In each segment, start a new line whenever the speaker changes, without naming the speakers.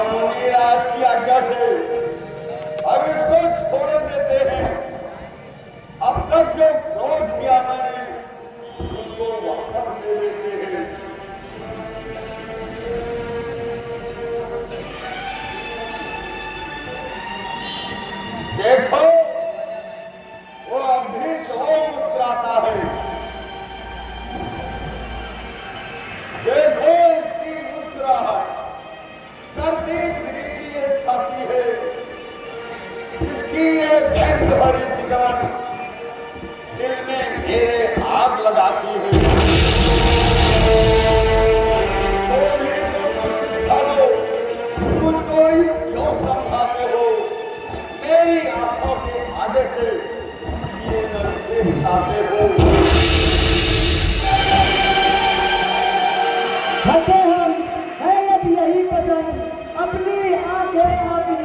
मुनीराज की आज्ञा से अब इसको छोड़ देते हैं। अब तक जो क्रोध किया मैंने उसको वापस ले लेते हैं। देखो वो अभी तो मुस्कुराता है। देखो इसकी मुस्कुराहट करती दृढ़ छाती है। इसकी ये भैंस भरी चिकन दिल में मेरे आग लगाती है। इसको भी तो कुछ शिक्षा दो। मुझको ही क्यों समझाते हो? मेरी आंखों के आगे से इसलिए न इसे हिलाते हो।
यही पसंद अपनी आंखें अभी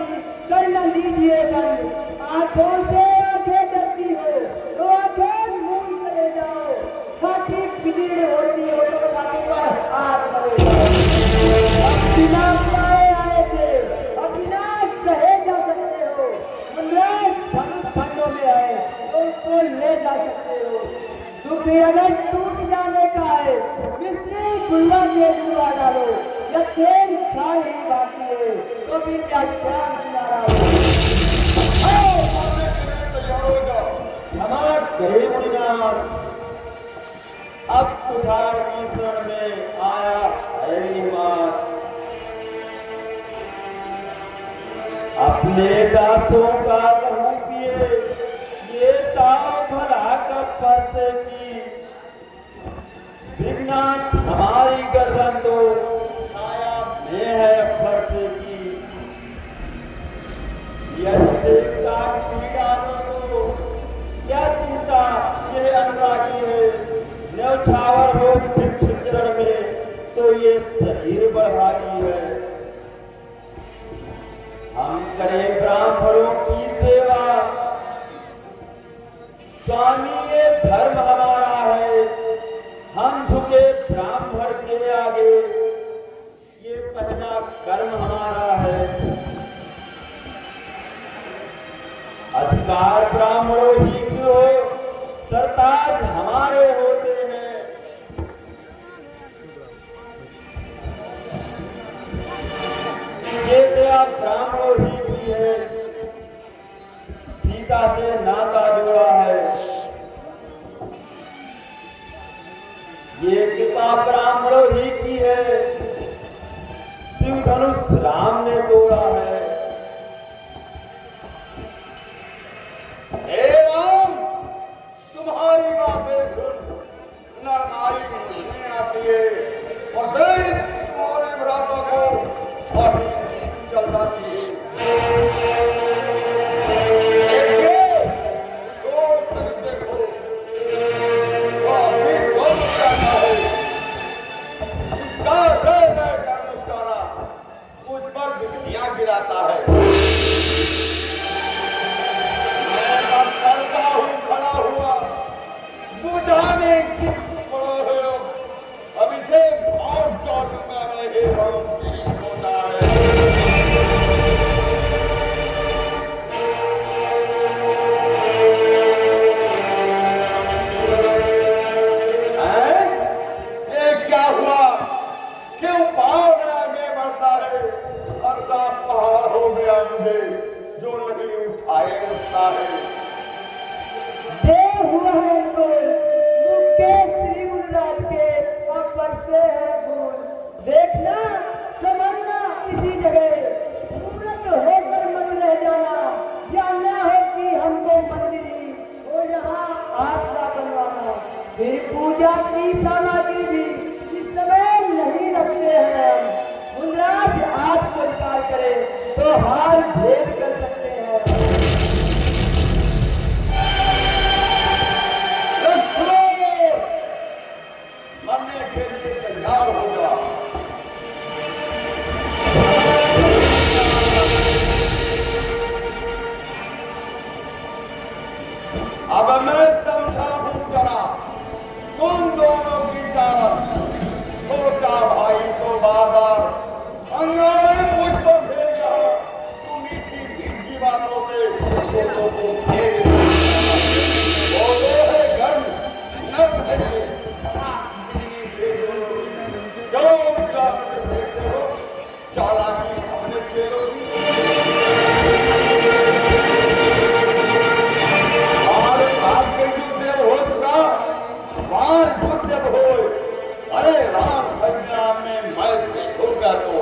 कर न लीजिए बंद। आंखों से आंखें डरती हो तो आंखें मूंद चले जाओ। छाती बिगड़ी होती हो तो छाती पर हाथ मरे जाओ। अब बिना बुलाए आए थे, अब बिना कहे जा सकते हो। मुन्नास धनुष खंडों में आए तो उसको ले जा सकते हो। दुखी अगर टूट जाने का है मिस्त्री गुल्ला के डुबा डालो। या खेल छाई बाकी है तो भी क्या ज्ञान किनारा हो।
तैयार हो जाओ।
क्षमा करे मुनीनाथ, अब सुधार की शरण में आया है बात। अपने दासों का लहू पिए ये ताव भला कब्र से की। विघ्नाथ हमारी गर्दन तो छाया में है फर्श की। यदि काट पीड़ा तो क्या चिंता ये अनुरागी है। न्यौछावर हो चरण में तो ये शरीर बढ़ागी है। हम करें ब्राह्मणों की सेवा, स्वामी ये धर्म हमारा है। हम झुके ब्राह्मण के आगे, ये पहला कर्म हमारा है। अधिकार ब्राह्मणों ही की हो, सरताज हमारे होते हैं। ये दया ब्राह्मणों ही की है, सीता से नाता जोड़ा है। ये कृपा ब्राह्मणों ही की है, शिव धनुष राम ने तोड़ा है।
हे राम, तुम्हारी बातें सुन नर नारी मुझमें आती है और फिर तुम्हारे भ्राता को छाती चल जाती है। देखिए, सोच कर देखो, वो अभी कौन मुस्कुराता है। इसका रह कर मुस्कुराना मुझ पर बिजलियां गिराता है। खड़ा हुआ बुधा में चित पड़ा है। अब इसे मौत चौटूंगा मैं। हे राम, होता है ये क्या हुआ? क्यों पाँव में आगे बढ़ता है? अरसा पहाड़ हो गया मुझे जो नहीं उठाए उठता है।
हुआ है बोल मुक्के श्री गुरुराज के अपर से है फूल। देखना समझना इसी जगह मूर्त होकर मत रह जाना। जानना है कि हमको मंदिरी हो यहाँ आपका बनवाना। फिर पूजा की सामग्री भी इस समय नहीं रखते हैं हम। गुरुराज आप स्वीकार करे तो हार भेद कर सकते हैं।
मरने के लिए तैयार हो जा। अब मैं समझा हूं जरा तुम दोनों की चाल। छोटा भाई तो बाबा अंगारे पुष्प को घेर वो है गर्म नर्म है ये जो विश्वामित्र देखते हो चालाकी अपने चेलों और भाग्य युद्ध हो चुका वार युद्ध हो अरे राम संग्राम में मैं देखूंगा तो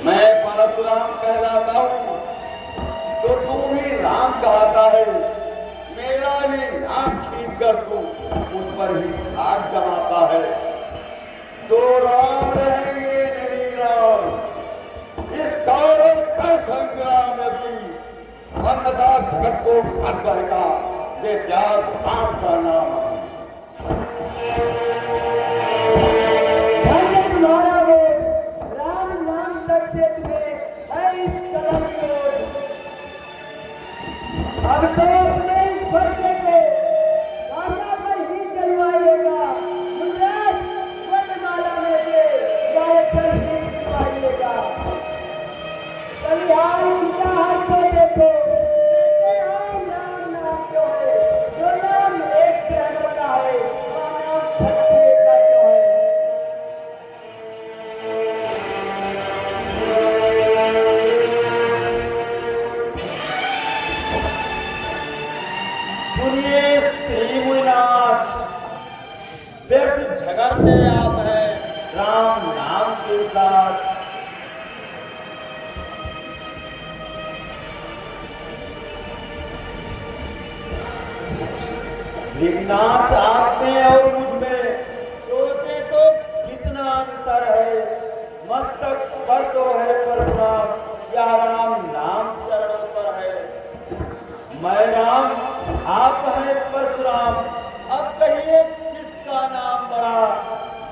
मैं परशुराम कहलाता हूं तो तू भी राम कहता है मेरा ही नाम छीन कर तू मुझ पर ही धाक जमाता है तो राम रहेंगे नहीं राम इस कारण का संग्राम में भी अन्नदा जगत को भाग बहेगा ये त्याग राम का नाम है
धन्य तुम्हारा वो राम नाम तक से तुम्हें है इस कदम को अब तो अपने इस फरसे को भाषा पर ही चलवाइएगा मुद्राज वर्णमाला में से गायत्री ही चलवाइएगा बलिहार उनका हाथ को देखो कहते हैं नाम नाम जो है जो नाम एक प्रेम का है वह नाम क्षत्रिय का जो है
सुनिए श्री मुनिनाथ व्यर्थ झगड़ते आप हैं राम नाम के साथ विघ्नाथ आप में और मुझ में सोचे तो कितना अंतर है मस्तक पर तो है परशुराम या राम नाम चरणों पर है मैं राम आप हैं परशुराम अब कहिए किसका नाम बड़ा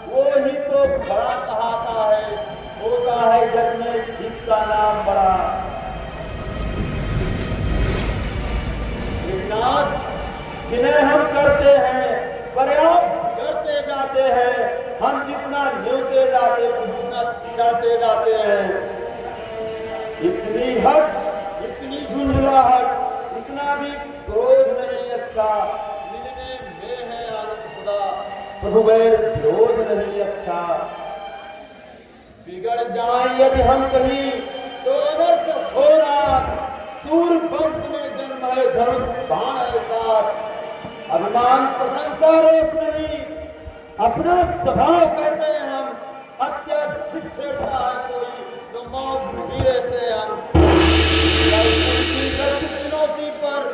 वो ही तो बड़ा कहाता है होता है जग में जिसका नाम बड़ा विघ्नाथ जिन्हें हम करते हैं पर्याप्त करते जाते हैं हम जितना न्योते जाते उतना चढ़ते जाते हैं इतनी हर्ष इतनी झुंझलाहट इतना भी क्रोध नहीं अच्छा मिलने में है आनंद खुदा प्रभु में क्रोध नहीं अच्छा बिगड़ जाए यदि हम कहीं तो अनर्थ हो रहा सूर वंश में जन्म है धनुष बाण है साथ अभिमान प्रशंसा रोक नहीं अपना स्वभाव कहते हैं हम अत्यधिक छेड़ता है कोई तो मौत भी रहते हैं हम चुनौती पर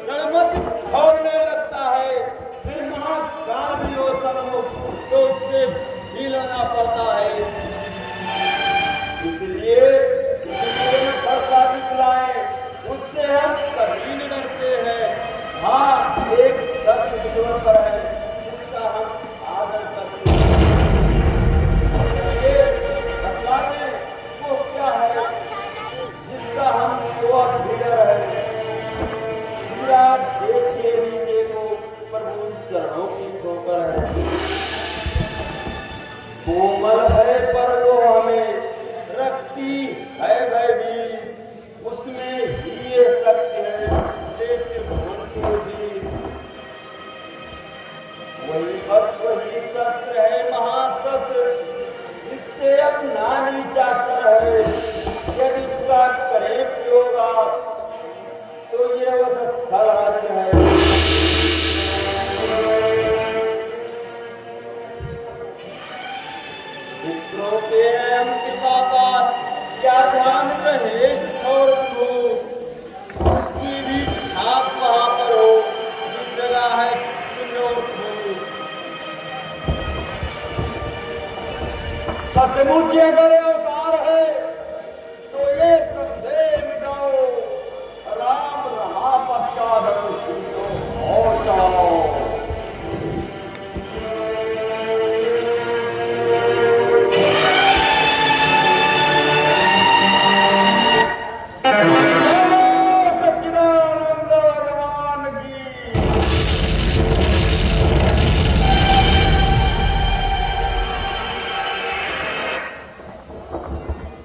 रणमत खोलने लगता है फिर महाकाल भी हो सम्मुख तो उससे भी लड़ना पड़ता है इसलिए वर्षा दिखलाए उससे हम कभी नहीं डरते हैं हाँ एक सत्य विद्रोह पर है उसका हम आदर करते हैं ये बतलाने वो क्या है जिसका हम स्वर लीडर है पूरा देखिए नीचे को प्रभु चरणों की ठोकर है कोमल है पर वो हमें रखती है भयभीत उसमें ही ये सत्य है लेकिन भगवान को भी वही बस वही सत्य है महासत्य जिससे अपना नीचा कर है यदि उसका करे प्रयोग तो ये अवस्था राज्य है मित्रों के हम कृपा का क्या ध्यान रहे और को उसकी भी छाप वहां पर हो जिस जगह है
सचमुच अगर